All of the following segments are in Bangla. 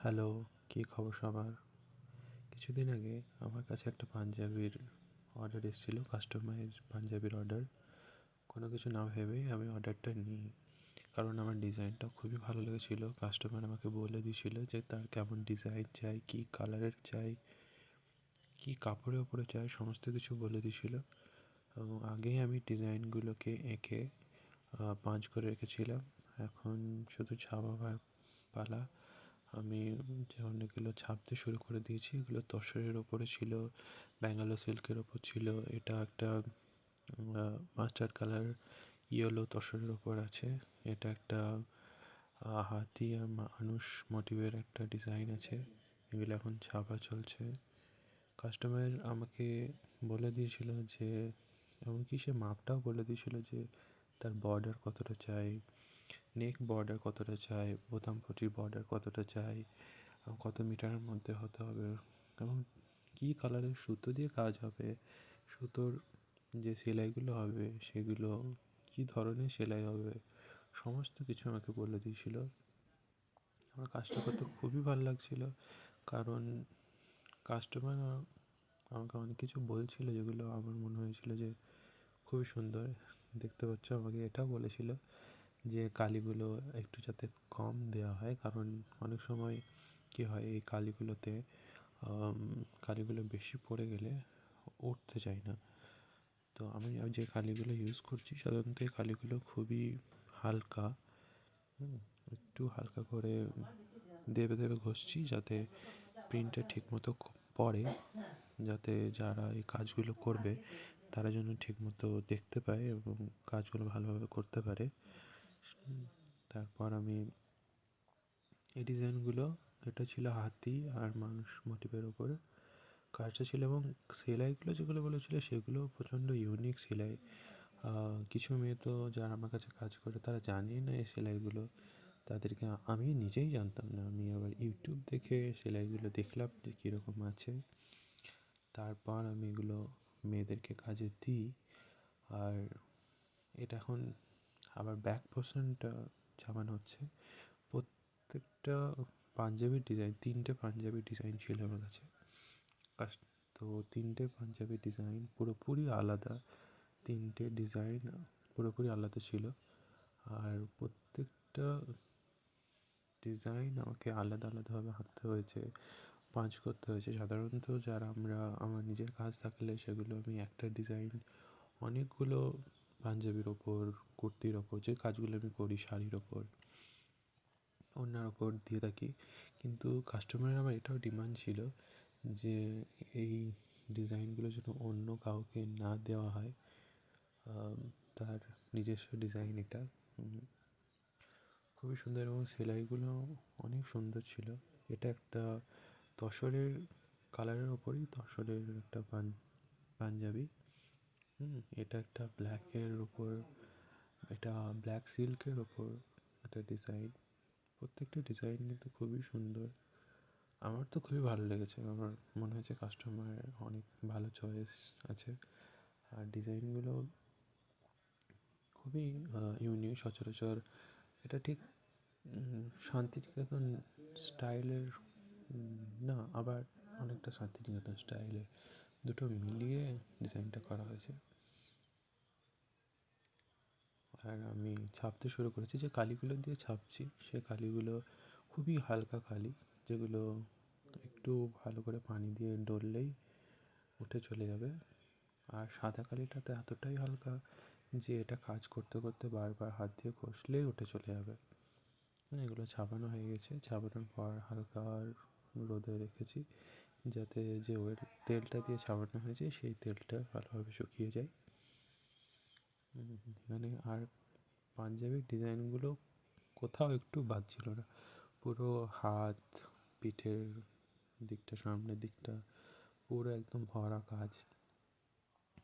হ্যালো, কী খবর সবার? কিছুদিন আগে আমার কাছে একটা পাঞ্জাবির অর্ডার এসেছিল, কাস্টমাইজ পাঞ্জাবির অর্ডার। কোনো কিছু না ভেবেই আমি অর্ডারটা নিই, কারণ আমার ডিজাইনটা খুবই ভালো লেগেছিলো। কাস্টমার আমাকে বলে দিয়েছিল যে তার কেমন ডিজাইন চাই, কী কালারের চাই, কী কাপড়ের ওপরে চাই, সমস্ত কিছু বলে দিয়েছিল। এবং আগেই আমি ডিজাইনগুলোকে এঁকে পাঞ্চ করে রেখেছিলাম। এখন শুধু ছাপাবার পালা। আমি যে অনেকগুলো ছাপতে শুরু করে দিয়েছি। এগুলো তসরের ওপরে ছিল, ব্যাঙ্গালোর সিল্কের ওপর ছিল। এটা একটা মাস্টার্ড কালার ইয়েলো তসরের ওপর আছে। এটা একটা হাতি আর মানুষ মোটিভের একটা ডিজাইন আছে। এগুলো এখন ছাপা চলছে। কাস্টমার আমাকে বলে দিয়েছিল যে, এমনকি সে মাপটাও বলে দিয়েছিল যে তার বর্ডার কতটা চাই, নেক বর্ডার কতটা চাই, বোতাম পটির বর্ডার কতটা চাই, কত মিটারের মধ্যে হতে হবে, এবং কী কালারের সুতো দিয়ে কাজ হবে, সুতোর যে সেলাইগুলো হবে সেগুলো কী ধরনের সেলাই হবে, সমস্ত কিছু আমাকে বলে দিয়েছিল। আমার কাজটা করতে খুবই ভালো লাগছিলো, কারণ কাস্টমার আমাকে অনেক কিছু বলছিল যেগুলো আমার মনে হয়েছিল যে খুবই সুন্দর। দেখতে পাচ্ছ, আমাকে এটাও বলেছিল যে কালিগুলো একটু যাতে কম দেওয়া হয়, কারণ অনেক সময় কী হয়, এই কালিগুলোতে কালিগুলো বেশি পড়ে গেলে উঠতে চায় না। তো আমি যে কালিগুলো ইউজ করছি সাধারণত এই কালিগুলো খুবই হালকা, একটু হালকা করে দেবে দেবে ঘষছি যাতে প্রিন্টটা ঠিকমতো পড়ে, যাতে যারা এই কাজগুলো করবে তারা যেন ঠিকমতো দেখতে পায় এবং কাজগুলো ভালোভাবে করতে পারে। তারপর আমি এই ডিজাইনগুলো, এটা ছিল হাতি আর মানুষ মোটিভের ওপরে কাজটা ছিল, এবং সেলাইগুলো যেগুলো বলেছিল সেগুলো প্রচণ্ড ইউনিক সেলাই। কিছু মেয়ে তো যারা আমার কাছে কাজ করে তারা জানেই না এই সেলাইগুলো, তাদেরকে আমি নিজেই জানতাম না। আমি আবার ইউটিউব দেখে সেলাইগুলো দেখলাম যে কীরকম আছে। তারপর আমি এগুলো মেয়েদেরকে কাজে দিই। আর এটা এখন আবার ব্যাক পোর্শনটা ছাপানো হচ্ছে। প্রত্যেকটা পাঞ্জাবির ডিজাইন, 3টে পাঞ্জাবির ডিজাইন ছিল আমার কাছে। তো 3টে পাঞ্জাবির ডিজাইন পুরোপুরি আলাদা, 3টে ডিজাইন পুরোপুরি আলাদা ছিল। আর প্রত্যেকটা ডিজাইন আমাকে আলাদা আলাদাভাবে আঁকতে হয়েছে, পাঞ্চ করতে হয়েছে। সাধারণত যারা আমার নিজের কাজ থাকলে সেগুলো আমি একটা ডিজাইন অনেকগুলো পাঞ্জাবির ওপর, কুর্তির ওপর, যে কাজগুলো আমি করি শাড়ির ওপর, ওড়নার ওপর দিয়ে থাকি। কিন্তু কাস্টমারের আমার এটাও ডিমান্ড ছিল যে এই ডিজাইনগুলো যেন অন্য কাউকে না দেওয়া হয়, তার নিজস্ব ডিজাইন এটা। খুবই সুন্দর এবং সেলাইগুলো অনেক সুন্দর ছিল। এটা একটা তসরের কালারের ওপরই তসরের একটা পাঞ্জাবি। এটা একটা ব্ল্যাকের ওপর, এটা ব্ল্যাক সিল্কের ওপর একটা ডিজাইন। প্রত্যেকটা ডিজাইন কিন্তু খুবই সুন্দর। আমার তো খুবই ভালো লেগেছে। আমার মনে হয়েছে কাস্টমারের অনেক ভালো চয়েস আছে। আর ডিজাইনগুলো খুবই ইউনিক, সচরাচর এটা ঠিক শান্তিনিকেতন স্টাইলের না, আবার অনেকটা শান্তিনিকেতন স্টাইলের, দুটো মিলিয়ে ডিজাইনটা করা হয়েছে। আর আমি ছাপতে শুরু করেছি, যে কালিগুলো দিয়ে ছাপছি সে কালিগুলো খুবই হালকা কালি, যেগুলো একটু ভালো করে পানি দিয়ে ডললেই উঠে চলে যাবে। আর সাদা কালিটা তো এতটাই হালকা যে এটা কাজ করতে করতে বারবার হাত দিয়ে ঘষলেই উঠে চলে যাবে। এগুলো ছাপানো হয়ে গেছে। ছাপানোর পর হালকা রোদে রেখেছি, যাতে যে তেলটা দিয়ে ছাপানো হয়েছে সেই তেলটা ভালোভাবে শুকিয়ে যায়। এখানে আর পাঞ্জাবির ডিজাইনগুলো কোথাও একটু বাদ ছিল না। পুরো হাত, পিঠের দিকটা, সামনের দিকটা পুরো একদম ভরা কাজ।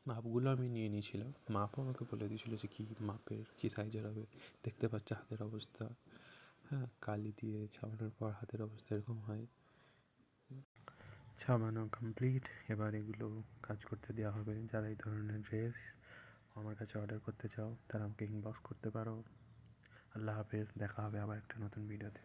মাপগুলো আমি নিয়ে নিয়েছিলাম, মাপও আমাকে বলে দিয়েছিল যে কী মাপের, কী সাইজের হবে। দেখতে পাচ্ছে হাতের অবস্থা, হ্যাঁ, কালি দিয়ে ছাপানোর পর হাতের অবস্থা এরকম হয়। ছাপানো কমপ্লিট, এবার এগুলো কাজ করতে দেওয়া হবে। যারা এই ধরনের ড্রেস আমার কাছে অর্ডার করতে চাও তারা আমাকে ইনবক্স করতে পারো। আল্লাহ হাফেজ, দেখা হবে আবার একটা নতুন ভিডিওতে।